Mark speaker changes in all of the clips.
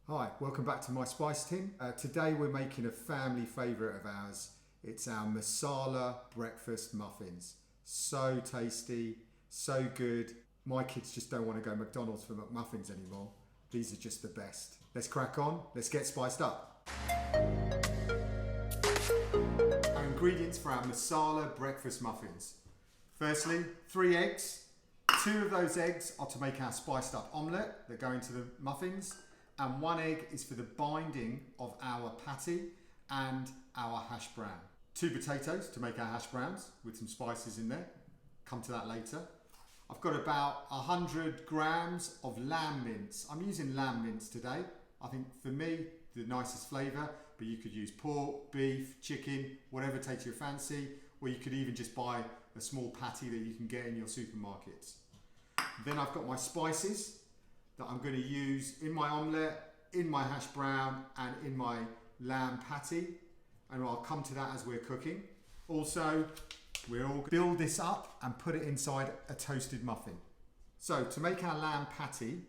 Speaker 1: Hi, welcome back to my spice tin. Today we're making a family favourite of ours. It's our Masala breakfast muffins. So tasty, so good. My kids just don't want to go McDonald's for McMuffins anymore. These are just the best. Let's crack on, let's get spiced up. Our ingredients for our Masala breakfast muffins. Firstly, 3 eggs. 2 of those eggs are to make our spiced up omelette that go into the muffins. And 1 egg is for the binding of our patty and our hash brown. 2 potatoes to make our hash browns with some spices in there. Come to that later. I've got about 100 grams of lamb mince. I'm using lamb mince today. I think for me, the nicest flavour, but you could use pork, beef, chicken, whatever takes your fancy, or you could even just buy a small patty that you can get in your supermarkets. Then I've got my spices that I'm going to use in my omelette, in my hash brown, and in my lamb patty. And I'll come to that as we're cooking. Also, we'll all build this up and put it inside a toasted muffin. So to make our lamb patty,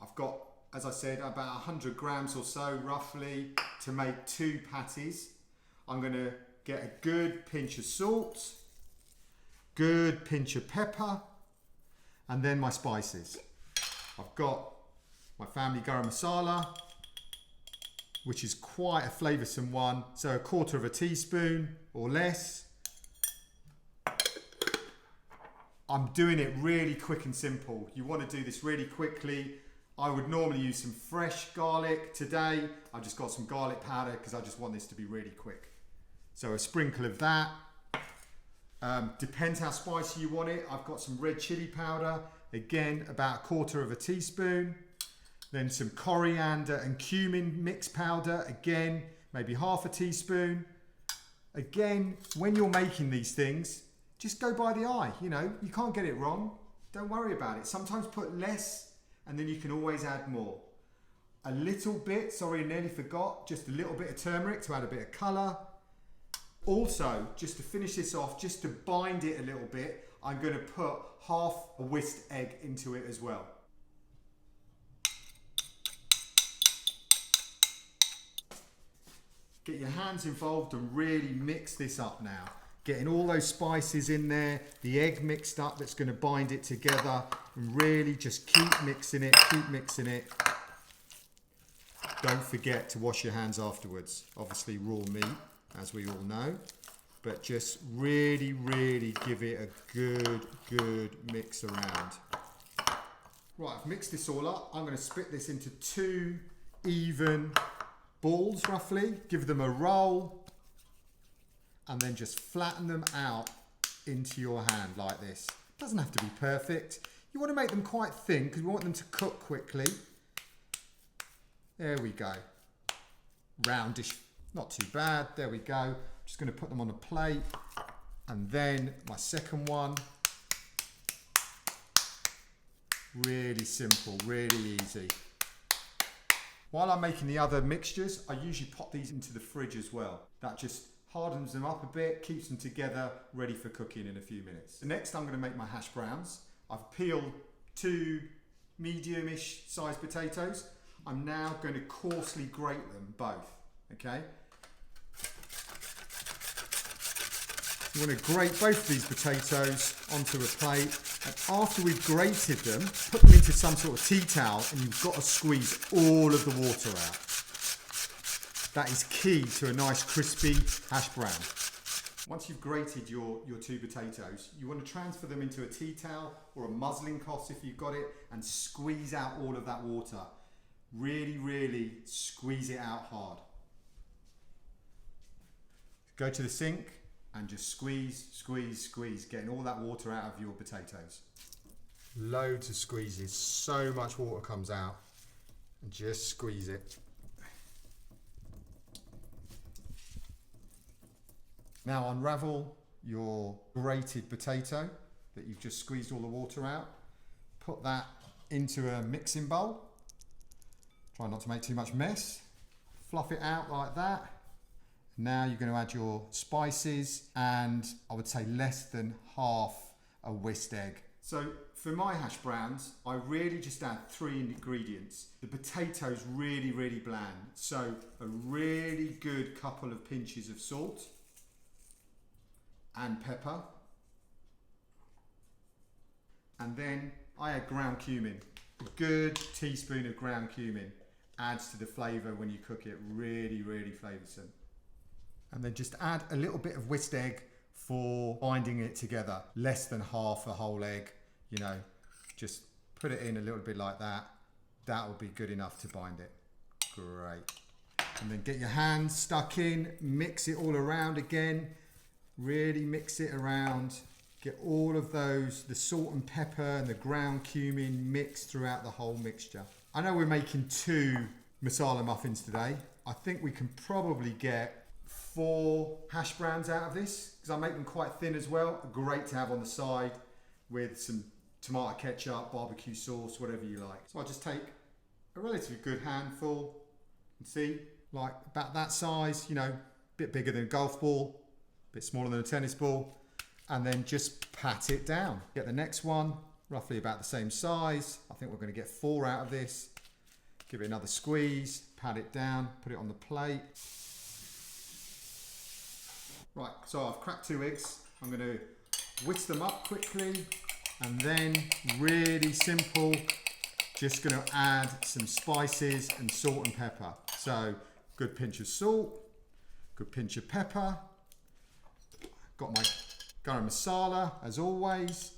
Speaker 1: I've got, as I said, about 100 grams or so roughly to make 2 patties. I'm going to get a good pinch of salt, good pinch of pepper, and then my spices. I've got my family Garam Masala, which is quite a flavoursome one, so 1/4 teaspoon or less. I'm doing it really quick and simple. You want to do this really quickly. I would normally use some fresh garlic. Today, I've just got some garlic powder because I just want this to be really quick. So a sprinkle of that. Depends how spicy you want it. I've got some red chilli powder. Again, about 1/4 teaspoon. Then some coriander and cumin mix powder. Again, maybe 1/2 teaspoon. Again, when you're making these things, just go by the eye. You know, you can't get it wrong. Don't worry about it. Sometimes put less and then you can always add more. A little bit, sorry, I nearly forgot, just a little bit of turmeric to add a bit of colour. Also, just to finish this off, just to bind it a little bit, I'm going to put 1/2 whisked egg into it as well. Get your hands involved and really mix this up now. Getting all those spices in there, the egg mixed up that's going to bind it together, and really just keep mixing it, keep mixing it. Don't forget to wash your hands afterwards. Obviously raw meat, as we all know. But just really, really give it a good mix around. Right, I've mixed this all up. I'm going to split this into 2 even balls, roughly. Give them a roll. And then just flatten them out into your hand like this. Doesn't have to be perfect. You want to make them quite thin because we want them to cook quickly. There we go. Roundish, not too bad. There we go. Just going to put them on a plate, and then my second one. Really simple, really easy. While I'm making the other mixtures, I usually pop these into the fridge as well. That just hardens them up a bit, keeps them together, ready for cooking in a few minutes. So next I'm going to make my hash browns. I've peeled 2 medium-ish sized potatoes. I'm now going to coarsely grate them both, okay? You want to grate both of these potatoes onto a plate, and after we've grated them, put them into some sort of tea towel, and you've got to squeeze all of the water out. That is key to a nice crispy hash brown. Once you've grated your 2 potatoes, you want to transfer them into a tea towel or a muslin cloth if you've got it, and squeeze out all of that water. Really, really squeeze it out hard. Go to the sink and just squeeze, getting all that water out of your potatoes. Loads of squeezes, so much water comes out, and just squeeze it. Now unravel your grated potato that you've just squeezed all the water out. Put that into a mixing bowl. Try not to make too much mess. Fluff it out like that. Now you're going to add your spices, and I would say less than 1/2 whisked egg. So for my hash browns, I really just add 3 ingredients. The potato's really, really bland. So a really good couple of pinches of salt and pepper. And then I add ground cumin. A good teaspoon of ground cumin adds to the flavour when you cook it. Really, really flavoursome. And then just add a little bit of whisked egg for binding it together. Less than half a whole egg, you know, just put it in a little bit like that. That will be good enough to bind it. Great. And then get your hands stuck in, mix it all around again. Really mix it around. Get all of those, the salt and pepper and the ground cumin mixed throughout the whole mixture. I know we're making 2 masala muffins today. I think we can probably get 4 hash browns out of this because I make them quite thin as well. Great to have on the side with some tomato ketchup, barbecue sauce, whatever you like. So I just take a relatively good handful and see, like about that size, you know, a bit bigger than a golf ball, a bit smaller than a tennis ball, and then just pat it down. Get the next one, roughly about the same size. I think we're going to get 4 out of this. Give it another squeeze, pat it down, put it on the plate. Right, so I've cracked 2 eggs. I'm going to whisk them up quickly and then really simple, just going to add some spices and salt and pepper. So good pinch of salt, good pinch of pepper. Got my garam masala as always.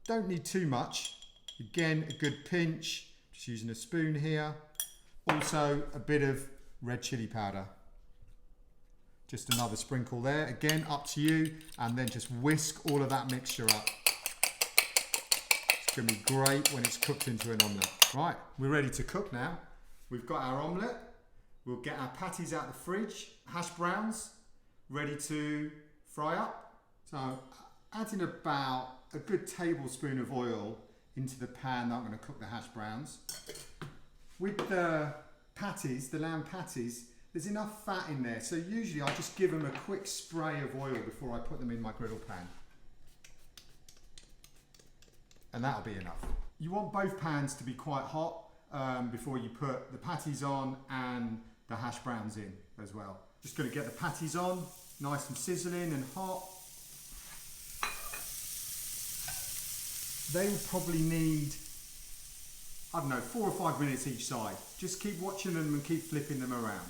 Speaker 1: Don't need too much. Again, a good pinch, just using a spoon here. Also a bit of red chilli powder. Just another sprinkle there, again up to you, and then just whisk all of that mixture up. It's going to be great when it's cooked into an omelette. Right, we're ready to cook now. We've got our omelette, we'll get our patties out of the fridge, hash browns ready to fry up. So adding about a good tablespoon of oil into the pan that I'm going to cook the hash browns. With the patties, the lamb patties, there's enough fat in there, so usually I just give them a quick spray of oil before I put them in my griddle pan. And that'll be enough. You want both pans to be quite hot before you put the patties on and the hash browns in as well. Just going to get the patties on, nice and sizzling and hot. They will probably need, I don't know, 4 or 5 minutes each side. Just keep watching them and keep flipping them around.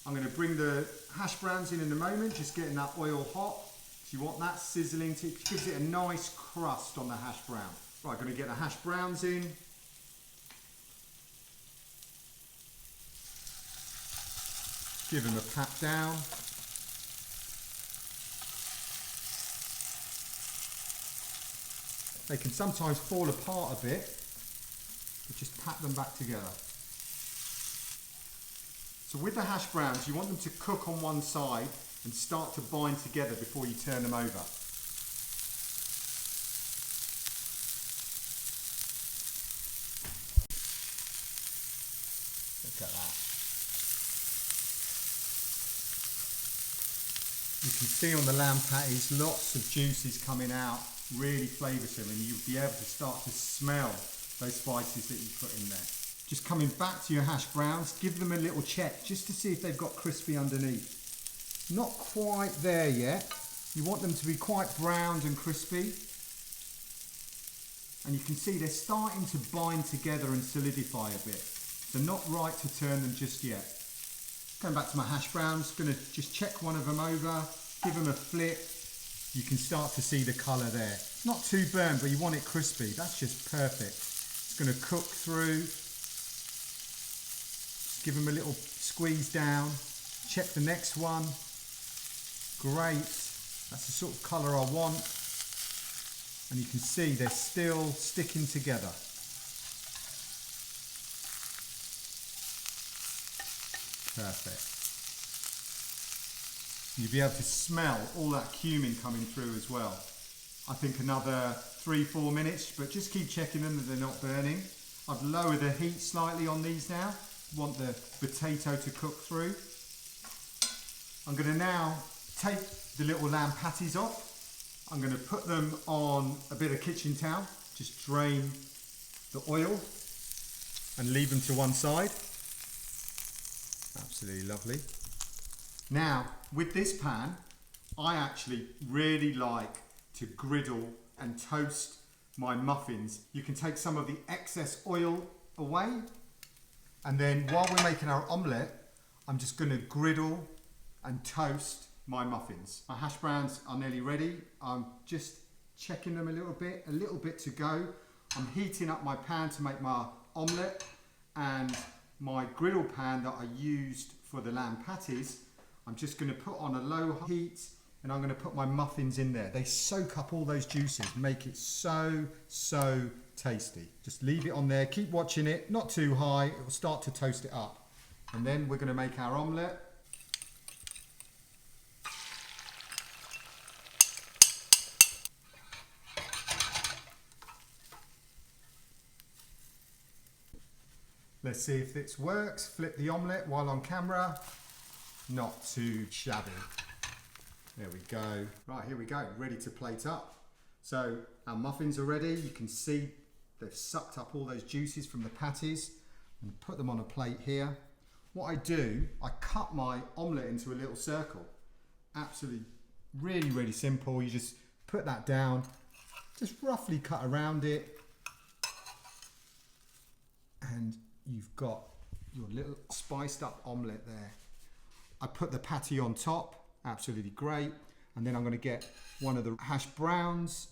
Speaker 1: I'm going to bring the hash browns in a moment, just getting that oil hot. So you want that sizzling, it gives it a nice crust on the hash brown. Right, I'm going to get the hash browns in. Give them a pat down. They can sometimes fall apart a bit, but just pat them back together. So with the hash browns, you want them to cook on one side and start to bind together before you turn them over. Look at that. You can see on the lamb patties, lots of juices coming out, really flavoursome, and you'll be able to start to smell those spices that you put in there. Just coming back to your hash browns, give them a little check just to see if they've got crispy underneath. Not quite there yet. You want them to be quite browned and crispy. And you can see they're starting to bind together and solidify a bit. So not right to turn them just yet. Going back to my hash browns, going to just check one of them over, give them a flip. You can start to see the colour there. Not too burnt, but you want it crispy. That's just perfect. It's going to cook through. Give them a little squeeze down. Check the next one. Great. That's the sort of colour I want. And you can see they're still sticking together. Perfect. You'll be able to smell all that cumin coming through as well. I think another 3-4 minutes, but just keep checking them that they're not burning. I've lowered the heat slightly on these now. Want the potato to cook through. I'm going to now take the little lamb patties off I'm going to put them on a bit of kitchen towel, just drain the oil and leave them to one side. Absolutely lovely. Now, with this pan, I actually really like to griddle and toast my muffins. You can take some of the excess oil away, and then while we're making our omelette, I'm just going to griddle and toast my muffins. My hash browns are nearly ready. I'm just checking them a little bit to go. I'm heating up my pan to make my omelette, and my griddle pan that I used for the lamb patties, I'm just going to put on a low heat, and I'm going to put my muffins in there. They soak up all those juices, make it so tasty. Just leave it on there, keep watching it, not too high, it will start to toast it up. And then we're going to make our omelette. Let's see if this works. Flip the omelette while on camera. Not too shabby. There we go. Right, here we go, ready to plate up. So our muffins are ready. You can see they've sucked up all those juices from the patties, and put them on a plate here. What I do, I cut my omelette into a little circle. Absolutely, really simple. You just put that down, just roughly cut around it, and you've got your little spiced up omelette there. I put the patty on top, absolutely great. And then I'm going to get one of the hash browns.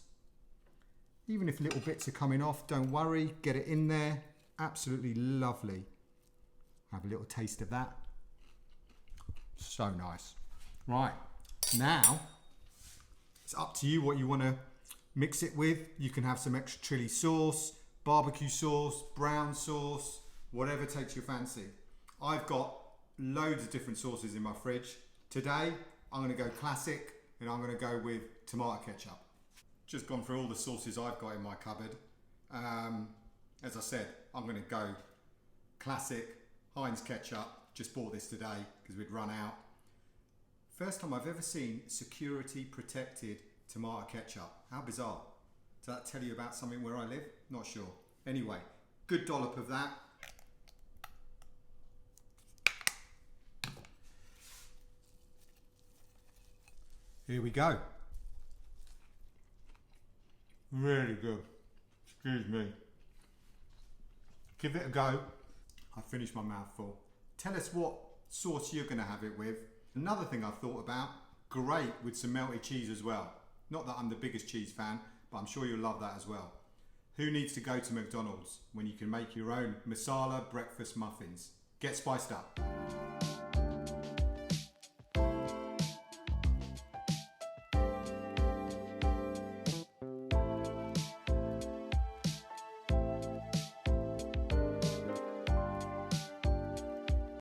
Speaker 1: Even if little bits are coming off, don't worry, get it in there. Absolutely lovely. Have a little taste of that. So nice. Right, now it's up to you what you want to mix it with. You can have some extra chili sauce, barbecue sauce, brown sauce, whatever takes your fancy. I've got loads of different sauces in my fridge. Today, I'm going to go classic, and I'm going to go with tomato ketchup. Just gone through all the sauces I've got in my cupboard. As I said, I'm going to go classic Heinz ketchup. Just bought this today because we'd run out. First time I've ever seen security protected tomato ketchup. How bizarre. Does that tell you about something where I live? Not sure. Anyway, good dollop of that. Here we go. Really good. Excuse me. Give it a go. I finished my mouthful. Tell us what sauce you're going to have it with. Another thing I've thought about, great with some melted cheese as well. Not that I'm the biggest cheese fan, but I'm sure you'll love that as well. Who needs to go to McDonald's when you can make your own Masala breakfast muffins? Get spiced up.